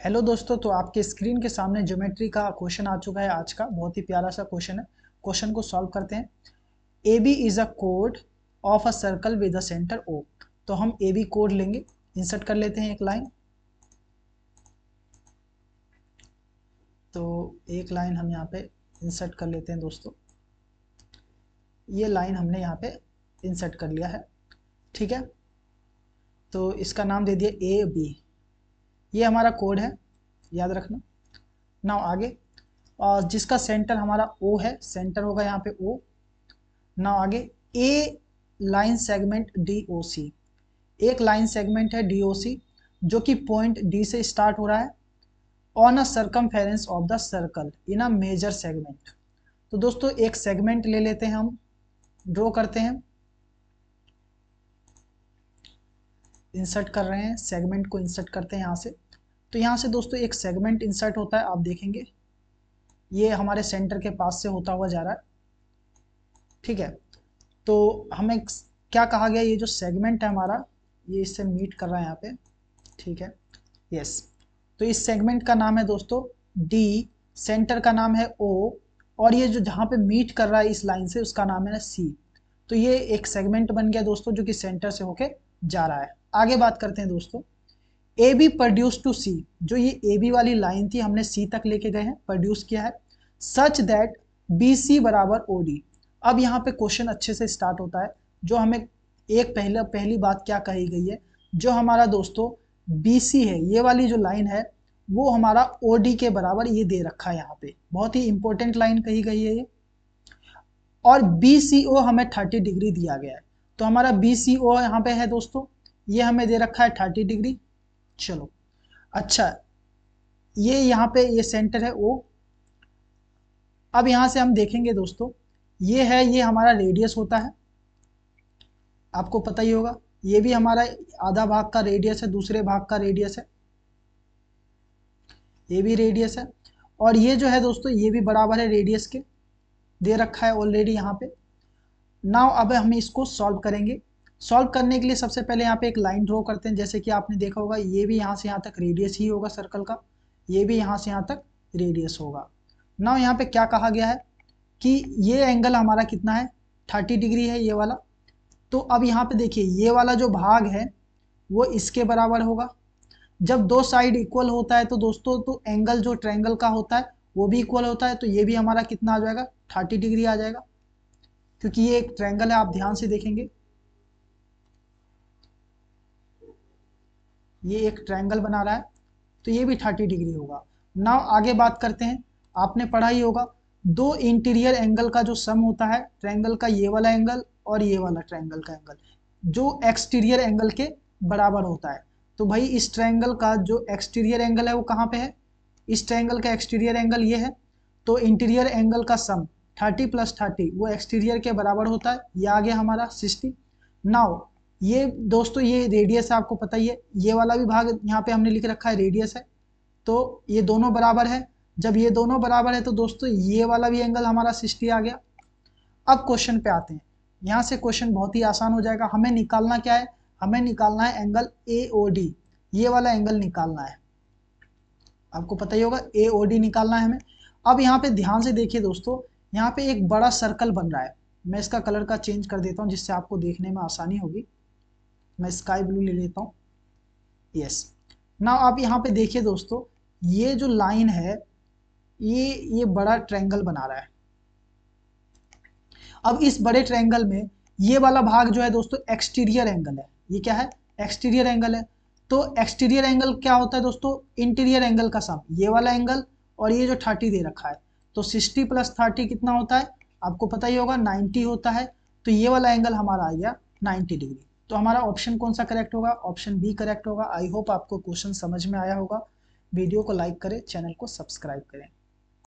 Hello दोस्तों, तो आपके स्क्रीन के सामने ज्योमेट्री का क्वेश्चन आ चुका है। आज का बहुत ही प्यारा सा क्वेश्चन है। क्वेश्चन को सॉल्व करते हैं। ए बी इज अ कोड of a circle with a centre O. तो हम ए बी कोड लेंगे, इंसर्ट कर लेते हैं एक लाइन। तो एक लाइन हम यहाँ पे इंसर्ट कर लेते हैं दोस्तों। ये लाइन हमने यहाँ पे इंसर्ट कर लिया है, ठीक है। तो इसका नाम दे दिया ए बी। ये हमारा कोड है, याद रखना। नाउ आगे, और जिसका सेंटर हमारा ओ है, सेंटर होगा यहाँ पे ओ। ना आगे, a line segment D O C. एक लाइन सेगमेंट है डी ओ सी जो कि पॉइंट डी से स्टार्ट हो रहा है on a circumference of the circle in a major segment. तो दोस्तों एक सेगमेंट ले लेते हैं, हम ड्रॉ करते हैं, इंसर्ट कर रहे हैं, सेगमेंट को इंसर्ट करते हैं यहाँ से। तो यहाँ से दोस्तों एक सेगमेंट इंसर्ट होता है, आप देखेंगे ये हमारे सेंटर के पास से होता हुआ जा रहा है, ठीक है। तो हमें क्या कहा गया, ये जो सेगमेंट है हमारा, ये इससे मीट कर रहा है यहाँ पे, ठीक है, यस। तो इस सेगमेंट का नाम है दोस्तों डी, सेंटर का नाम है ओ, और ये जो जहाँ पे मीट कर रहा है इस लाइन से, उसका नाम है सी। तो ये एक सेगमेंट बन गया दोस्तों जो कि सेंटर से होके जा रहा है। आगे बात करते हैं दोस्तों, ए बी प्रोड्यूस टू सी। जो ये ए बी वाली लाइन थी, हमने सी तक लेके गए हैं, प्रोड्यूस किया है, सच दैट बी सी बराबर ओ डी। अब यहाँ पे क्वेश्चन अच्छे से स्टार्ट होता है। जो हमें एक पहली बात क्या कही गई है, जो हमारा दोस्तों बी सी है, ये वाली जो लाइन है, वो हमारा ओ डी के बराबर ये दे रखा है। यहाँ पे बहुत ही इंपॉर्टेंट लाइन कही गई है ये। और बी सी ओ हमें 30 डिग्री दिया गया है। तो हमारा बी सी ओ यहाँ पे है दोस्तों, ये हमें दे रखा है 30 डिग्री। चलो अच्छा, ये यहाँ पे ये सेंटर है ओ। अब यहाँ से हम देखेंगे दोस्तों, ये है, ये हमारा रेडियस होता है, आपको पता ही होगा। ये भी हमारा आधा भाग का रेडियस है, दूसरे भाग का रेडियस है, ये भी रेडियस है। और ये जो है दोस्तों, ये भी बराबर है रेडियस के, दे रखा है ऑलरेडी यहाँ पे। नाउ अब हम इसको सॉल्व करेंगे। सॉल्व करने के लिए सबसे पहले यहाँ पे एक लाइन ड्रॉ करते हैं। जैसे कि आपने देखा होगा, ये भी यहाँ से यहाँ तक रेडियस ही होगा सर्कल का, ये भी यहाँ से यहाँ तक रेडियस होगा। नाउ यहाँ पे क्या कहा गया है कि ये एंगल हमारा कितना है, 30 डिग्री है ये वाला। तो अब यहाँ पे देखिए, ये वाला जो भाग है वो इसके बराबर होगा। जब दो साइड इक्वल होता है तो दोस्तों, तो एंगल जो ट्रायंगल का होता है वो भी इक्वल होता है। तो ये भी हमारा कितना आ जाएगा, 30 डिग्री आ जाएगा, क्योंकि ये एक ट्रायंगल है। आप ध्यान से देखेंगे, ये एक ट्रायंगल बना रहा है, तो ये भी 30 डिग्री होगा। नाउ आगे बात करते हैं। आपने पढ़ा ही होगा, दो इंटीरियर एंगल का जो सम होता है ट्रायंगल का, ये वाला एंगल और ये वाला ट्रायंगल का एंगल, जो एक्सटीरियर एंगल के बराबर होता है। तो भाई इस ट्रायंगल का जो एक्सटीरियर एंगल है वो कहाँ पे है, इस ट्रायंगल का एक्सटीरियर एंगल ये है। तो इंटीरियर एंगल का सम 30 + 30 वो एक्सटीरियर के बराबर होता है। ये आ गया हमारा 60। नाउ ये दोस्तों, ये रेडियस है, आपको पता ही है। ये वाला भी भाग यहाँ पे हमने लिख रखा है रेडियस है। तो ये दोनों बराबर है। जब ये दोनों बराबर है तो दोस्तों ये वाला भी एंगल हमारा 60 आ गया। अब क्वेश्चन पे आते हैं। यहाँ से क्वेश्चन बहुत ही आसान हो जाएगा। हमें निकालना क्या है, हमें निकालना है एंगल ए ओ डी। ये वाला एंगल निकालना है, आपको पता ही होगा, ए ओ डी निकालना है हमें। अब यहाँ पे ध्यान से देखिए दोस्तों, यहाँ पे एक बड़ा सर्कल बन रहा है। मैं इसका कलर का चेंज कर देता हूँ जिससे आपको देखने में आसानी होगी। मैं स्काई ब्लू ले लेता हूँ, यस। नाउ आप यहाँ पे देखिए दोस्तों, ये जो लाइन है, ये बड़ा ट्रायंगल बना रहा है। अब इस बड़े ट्रायंगल में ये वाला भाग जो है दोस्तों एक्सटीरियर एंगल है। ये क्या है, एक्सटीरियर एंगल है। तो एक्सटीरियर एंगल क्या होता है दोस्तों, इंटीरियर एंगल का सम, ये वाला एंगल और ये जो 30 दे रखा है। तो 60 + 30 कितना होता है, आपको पता ही होगा, 90 होता है। तो ये वाला एंगल हमारा आ गया 90 डिग्री। तो हमारा ऑप्शन कौन सा करेक्ट होगा, ऑप्शन बी करेक्ट होगा। आई होप आपको क्वेश्चन समझ में आया होगा। वीडियो को लाइक करें, चैनल को सब्सक्राइब करें।